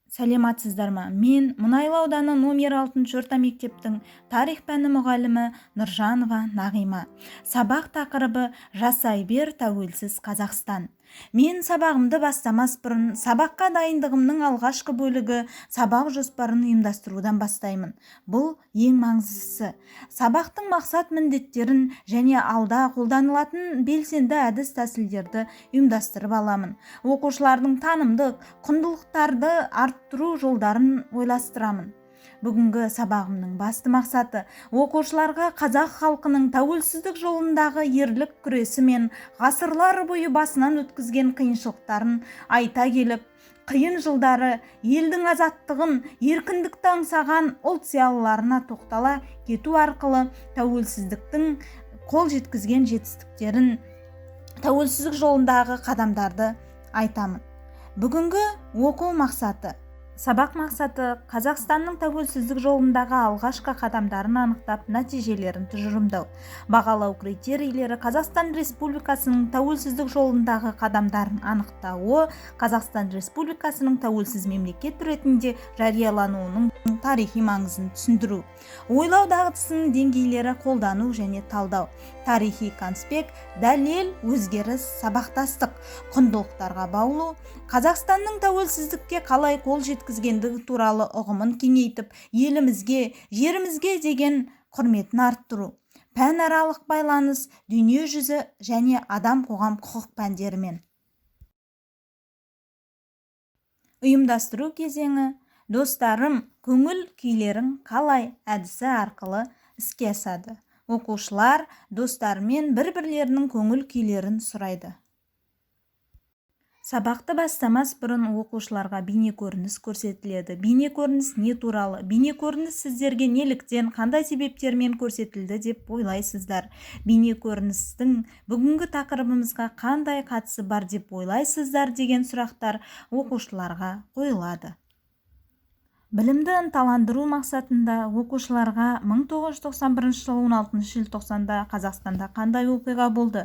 Сәлематсыздар ма? Мен Мұнайлы ауданы номер 6 орта мектептің тарих пәні мұғалімі Нұржанова Нағима. Сабақ тақырыбы «Жасай бер, тәуелсіз Қазақстан». Мен сабағымды бастамас бұрын сабаққа дайындығымның алғашқы бөлігі сабақ жоспарын ұйымдастырудан бастаймын. Бұл ең маңыздысы. Сабақтың мақсат міндеттерін және алда қолданылатын белсенді әдіс тәсілдерді ұйымдастырып аламын. Оқушылардың танымдық құндылықтарды арттыру жолдарын ойластырамын. Бүгінгі сабағымның басты мақсаты оқушыларға қазақ халқының тәуелсіздік жолындағы ерлік күресі мен ғасырлар бойы басынан өткізген қиыншылықтарын айта келіп, қиын жылдары елдің азаттығын, еркіндікті аңсаған ұлт зиялыларына тоқтала кету арқылы тәуелсіздіктің қол жеткізген жетістіктерін, тәуелсіздік жолындағы қадамдарды айтамын. Бүгінгі оқу мақсаты. Сабақ мақсаты Қазақстанның тәуелсіздік жолындағы алғашқы қадамдарын анықтап, нәтижелерін тұжырымдау. Бағалау критерийлері Қазақстан Республикасының тәуелсіздік жолындағы қадамдарын анықтауы, Қазақстан Республикасының тәуелсіз мемлекет ретінде жариялануының тарихи маңызын түсіндіру. Ойлау дағдысының деңгейлері қолдану және талдау. Тарихи конспект, дәлел, өзгеріс, сабақтастық, құндылықтарға баулу, Қазақстанның тәуелсіздікке қалай қол жеткізгендігі туралы ұғымын кеңейтіп, елімізге, жерімізге деген құрметін арттыру. Пәнаралық байланыс, дүние жүзі және адам-қоғам құқық пәндерімен. Ұйымдастыру кезеңі. Достарым, көңіл күйлерің қалай әдісі арқылы іске асады. Оқушылар достарымен бір-бірлерінің көңіл күйлерін сұрайды. Сабақты бастамас бұрын оқушыларға бейнекөрініс көрсетіледі. Бейнекөрініс не туралы? Бейнекөрініс сіздерге неліктен, қандай себептермен көрсетілді деп ойлайсыздар? Бейнекөріністің бүгінгі тақырыбымызға қандай қатысы бар деп ойлайсыздар деген сұрақтар оқушыларға қойылады. Білімді ынталандыру мақсатында оқушыларға 1991 жылы 16 желтоқсанда Қазақстанда қандай оқиға болды,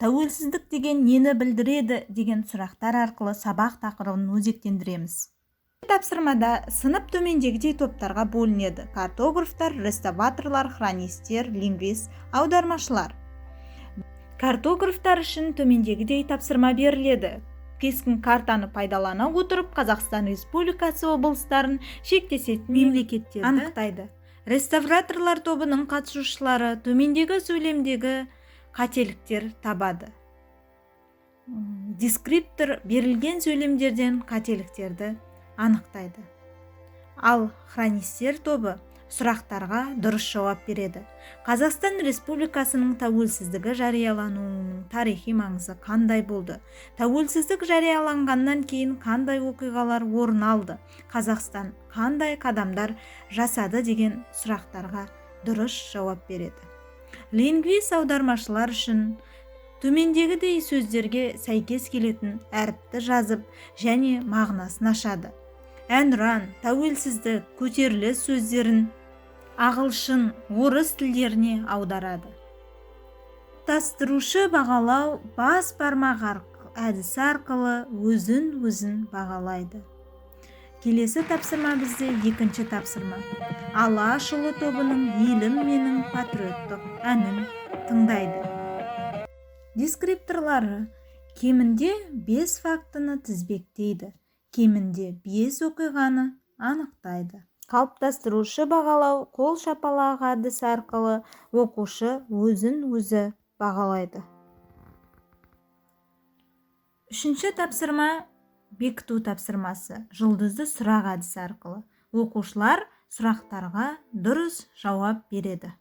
тәуелсіздік деген нені білдіреді деген сұрақтар арқылы сабақ тақырыбын өзектендіреміз. Тапсырмада сынып төмендегідей топтарға бөлінеді: картографтар, реставраторлар, хронистер, лингвист, аудармашылар. Картографтар үшін төмендегідей тапсырма беріледі: кескін картаны пайдалана отырып Қазақстан Республикасы облыстарын шектесетін мемлекеттерді анықтайды. Реставраторлар тобының қатысушылары төмендегі сөйлемдегі қателіктер табады. Дескриптор берілген сөйлемдерден қателіктерді анықтайды. Ал хронистер тобы сұрақтарға дұрыс жауап береді. Қазақстан Республикасының тәуелсіздігі жариялануының тарихи маңызы қандай болды? Тәуелсіздік жарияланғаннан кейін қандай оқиғалар орын алды? Қазақстан қандай қадамдар жасады деген сұрақтарға дұрыс жауап береді. Лингвист аудармашылар үшін төмендегідей сөздерге сәйкес келетін әріпті жазып және мағынасын ашады. Әнұран, тәуелсіздік, көтеріліс сөздерін ағылшын, орыс тілдеріне аударады. Тастырушы бағалау бас бармақ әдісі арқылы өзін бағалайды. Келесі тапсырма бізде екінші тапсырма. Алашұлы тобының «Елім менің» патриоттық әнін тыңдайды. Дескрипторлары: кемінде 5 фактіні тізбектейді, кемінде 5 оқиғаны анықтайды. Қалыптастырушы бағалау қол шапалақ әдісі арқылы оқушы өзін-өзі бағалайды. Үшінші тапсырма бекіту тапсырмасы. Жұлдызды сұрақ әдісі арқылы оқушылар сұрақтарға дұрыс жауап береді.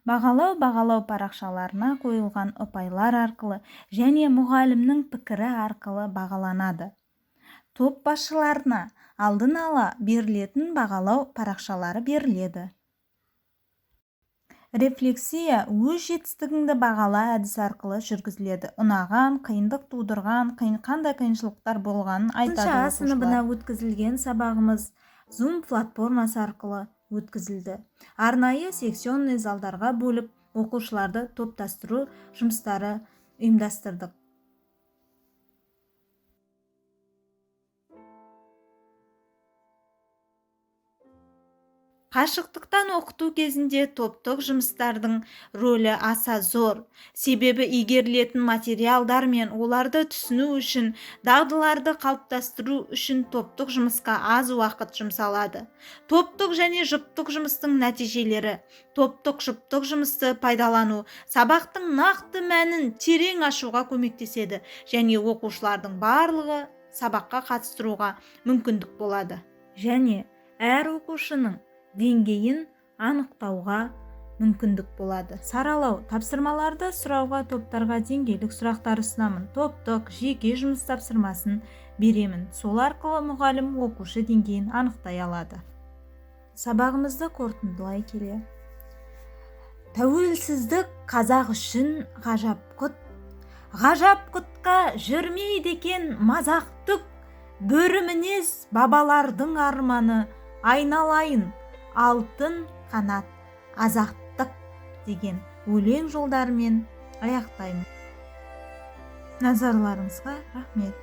Бағалау парақшаларына қойылған ұпайлар арқылы және мұғалімнің пікірі арқылы бағаланады. Топ басшыларына алдын ала берілетін бағалау парақшалары беріледі. Рефлексия өз жетістігіңді бағала әдісі арқылы жүргізіледі. Ұнаған, қиындық тудырған, қандай қиыншылықтар болғанын айтады оқушылар. Сыныбына өткізілген сабағымыз Zoom платформасы арқылы өткізілді. Арнайы секционный залдарға бөліп, оқушыларды топтастыру жұмыстары ұйымдастырдық. Қашықтықтан оқыту кезінде топтық жұмыстардың рөлі аса зор. Себебі игерілетін материалдар мен оларды түсіну үшін, дағдыларды қалыптастыру үшін топтық жұмысқа аз уақыт жұмсалады. Топтық және жұптық жұмыстың нәтижелері. Топтық жұптық жұмысты пайдалану сабақтың нақты мәнін терең ашуға көмектеседі және оқушылардың барлығы сабаққа қатыстыруға мүмкіндік болады. Және әр оқушының деңгейін анықтауға мүмкіндік болады. Саралау тапсырмаларды сұрауға топтарға деңгейлік сұрақтар ұсынамын. Топтық, жеке жұмыс тапсырмасын беремін. Сол арқылы мұғалім оқушы деңгейін анықтай алады. Сабағымызды қорытындылай келе. Тәуелсіздік қазақ үшін ғажап құт. Ғажап құтқа жүрмейді екен мазақ түк. Бөрі мінез бабалардың арманы. Айналайын алтын қанат азаттық деген өлең жолдарымен аяқтаймын. Назарларыңызға рахмет.